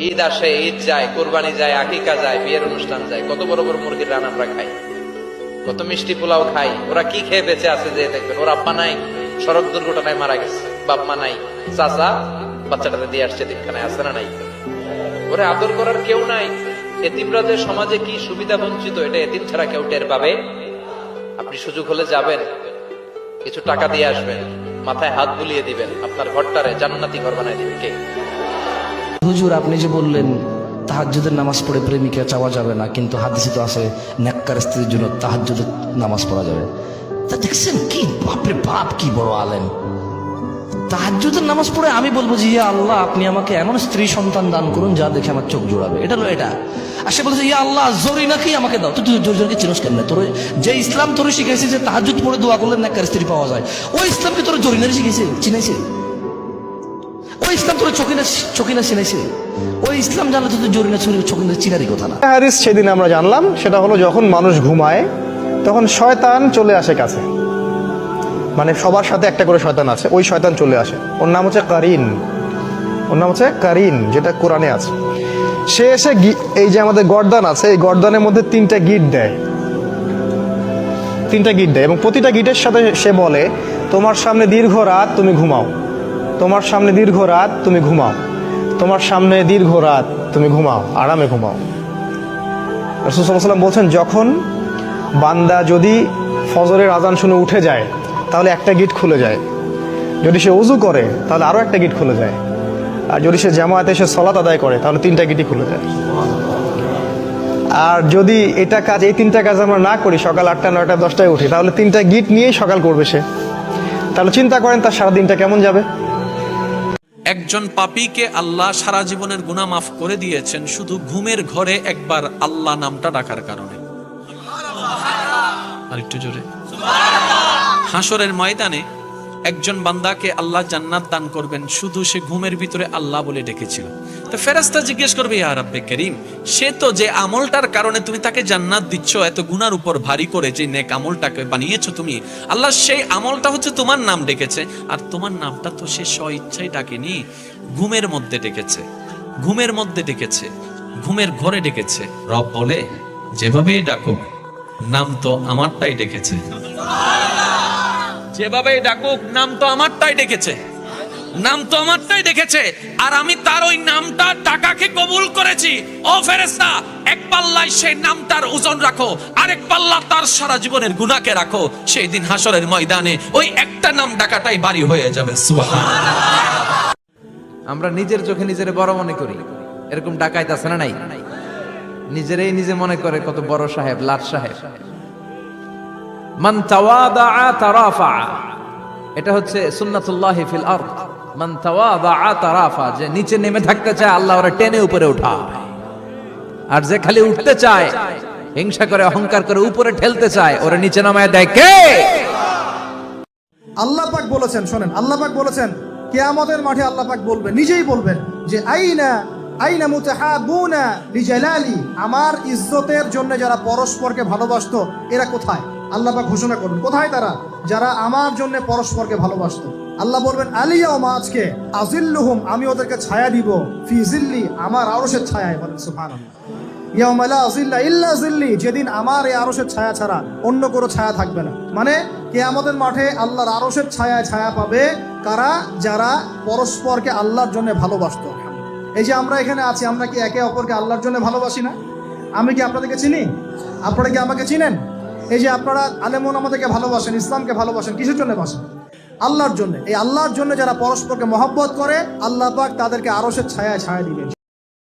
ঈদ আসে, ঈদ যায়, কোরবানি যায়, আকিকা যায়, বিয়ের অনুষ্ঠান যায়, কত বড় বড় মুরগির রান আমরা খাই, কত মিষ্টি পোলাও খাই। ওরা কি খেয়ে বেঁচে আছে যে দেখবেন, ওর আব্বা নাই, সড়ক দুর্ঘটনায় মারা গেছে, বাপ মা নাই, চাচা বাচ্চাটাকে দিয়ে আসছে দিনখানায়, আছে না নাই? ওরে আদর করার কেউ নাই। এতিমরা যে সমাজে কি সুবিধা বঞ্চিত, এটা এতিম ছাড়া কেউ টের পাবে? আপনি সুযোগ হলে যাবেন, কিছু টাকা দিয়ে আসবেন, মাথায় হাত বুলিয়ে দিবেন, আপনার ঘরটারে জান্নাতি ঘর বানায় দিবেন কে? হুজুর আপনি যে বললেন তাহাজ্জুদের নামাজ পড়ে প্রেমিকা চাওয়া যাবে না, কিন্তু হাদিসে তো আছে নেককার স্ত্রীর জন্য তাহাজ্জুদের নামাজ পড়া যাবে। তা দেখছেন কি বাপরে বাপ, কি বড় আলেম। তাহাজ্জুদের নামাজ পড়ে আমি বলবো যে ইয়া আল্লাহ আপনি আমাকে এমন স্ত্রী সন্তান দান করুন যা দেখে আমার চোখ জোড়াবে, এটা হলো এটা। আর সে বলছে ইয়া আল্লাহ জরিনাকে আমাকে দাও। তুই জরিনাকে চিনস কেন? তোর যে ইসলাম তোর শিখাইছে যে তাহাজ্জুদ পড়ে দোয়া করলে নেককার স্ত্রী পাওয়া যায়, ওই ইসলামকে তোর জরিনারে শিখাইছে, চিনাইছে? ওই ইসলাম তোর চকিনা চিনাইছে? ওই ইসলাম জানলে তো জরিনা চকিনা চিনারই কথা না। হাদিস সেদিন আমরা জানলাম, সেটা হলো যখন মানুষ ঘুমায় তখন শয়তান চলে আসে কাছে, মানে সবার সাথে একটা করে শয়তান আছে, ওই শয়তান চলে আসে, ওর নাম হচ্ছে কারিন, ওর নাম হচ্ছে কারিন, যেটা কোরআনে আছে। সে এসে এই যে আমাদের গর্দান আছে, এই গর্দানের মধ্যে তিনটা গিট দেয় এবং প্রতিটা গিটের সাথে সে বলে তোমার সামনে দীর্ঘ রাত তুমি ঘুমাও, তোমার সামনে দীর্ঘ রাত তুমি ঘুমাও, তোমার সামনে দীর্ঘ রাত তুমি ঘুমাও, আরামে ঘুমাও। রাসূল সাল্লাল্লাহু আলাইহি ওয়াসাল্লাম বলছেন যখন বান্দা যদি ফজরের আজান শুনে উঠে যায় তাহলে একটা গিট খুলে যায়, যদি সে ওযু করে তাহলে আরো একটা গিট খুলে যায়, আর যদি সে জামায়াতে এসে সালাত আদায় করে তাহলে তিনটা গিটই খুলে যায়। আর যদি এই তিনটা কাজ আমরা না করি, সকাল 8টা 9টা 10টায় উঠি, তাহলে তিনটা গিট নিয়েই সকাল করবে সে। তাহলে চিন্তা করেন তার সারা দিনটা কেমন যাবে। একজন পাপীকে আল্লাহ সারা জীবনের গুনাহ মাফ করে দিয়েছেন শুধু ঘুমের ঘরে একবার আল্লাহ নামটা ডাকার কারণে। আরেকটু জোরে। হাসরের ময়দানে একজন বান্দাকে আল্লাহ জান্নাত দান করবেন শুধু সে ঘুমের ভিতরে আল্লাহ বলে ডেকেছিল। তো ফেরেশতা জিজ্ঞেস করবে ইয়া রাব্বে কারীম, সে তো যে আমলটার কারণে তুমি তাকে জান্নাত দিচ্ছ, এত গুনার উপর ভারী করে যে নেক আমলটাকে বানিয়েছো তুমি, আল্লাহ সেই আমলটা হচ্ছে তোমার নাম ডেকেছে, আর তোমার নামটা তো সে স্বইচ্ছায় ডাকেনি, ঘুমের মধ্যে ডেকেছে, ঘুমের মধ্যে ডেকেছে, ঘুমের ঘরে ডেকেছে। রব বলে যেভাবেই ডাকো নাম তো আমারটাই ডেকেছে, যেভাবে ডাকুক নাম তো আমারটাই ডেকেছে, নাম তো আমারটাই ডেকেছে, আর আমি তার ওই নামটা টাকাকে কবুল করেছি। ও ফেরেশতা, এক পাল্লায় সেই নামটার ওজন রাখো, আরেক পাল্লা তার সারা জীবনের গুনাহকে রাখো। সেই দিন হাসরের ময়দানে ওই একটা নাম ডাকাটাই বাড়ি হয়ে যাবে। সুবহানাল্লাহ। আমরা নিজের চোখে নিজের বড় মনে করি, এরকম ডাকাইত আছে না নাই? নিজেরাই নিজে মনে করে কত বড় সাহেব, লাট সাহেব। মান তাওয়াদা তারাফা, এটা হচ্ছে সুন্নাতুল্লাহি ফিল আরদ। মান তাওয়াদা তারাফা, যে নিচে নেমে থাকতে চায় আল্লাহ ওরা টেনে উপরে উঠায়, আর যে খালি উঠতে চায়, হিংসা করে অহংকার করে উপরে ঠেলতে চায়, ওরা নিচে নামায় দেয় কে? আল্লাহ পাক বলেছেন, শোনেন, আল্লাহ পাক বলেছেন কিয়ামতের মাঠে আল্লাহ পাক বলবেন, নিজেই বলবেন যে আইনা মুতাহাবুনা লিজালালি, আমার ইজ্জতের জন্য যারা পরস্পরকে ভালোবাসতো এরা কোথায়? আল্লাহ পাক ঘোষণা করবেন কোথায় তারা, যারা আমার জন্য পরস্পরকে ভালোবাসতো। আল্লাহ বলবেন আলিয়াউমা, আজকে, আজিল্লুহুম, আমি ওদেরকে ছায়া দিব, ফি জিল্লি, আমার আরশের ছায়ায়। বলেন সুবহানাল্লাহ। ইয়াউমা লা জিল্লা ইল্লা জিল্লি, যেদিন আমার এই আরশের ছায়া ছাড়া অন্য কোনো ছায়া থাকবে না। মানে কিয়ামতের মাঠে আল্লাহর আরশের ছায়ায় ছায়া পাবে কারা? যারা পরস্পরকে আল্লাহর জন্য ভালোবাসতো। এই যে আমরা এখানে আছি, আমরা কি একে অপরকে আল্লাহর জন্য ভালোবাসি না? আমি কি আপনাদেরকে চিনি? আপনারা কি আমাকে চিনেন? এই যে আপনারা আলেমুন আমাদেরকে ভালোবাসেন, ইসলামকে ভালোবাসেন, কিসের জন্য বাসেন? আল্লাহর জন্য। এই আল্লাহর জন্য যারা পরস্পরকে মহব্বত করে, আল্লাহ পাক তাদেরকে আরশের ছায়ায় ছায়া দিবেন।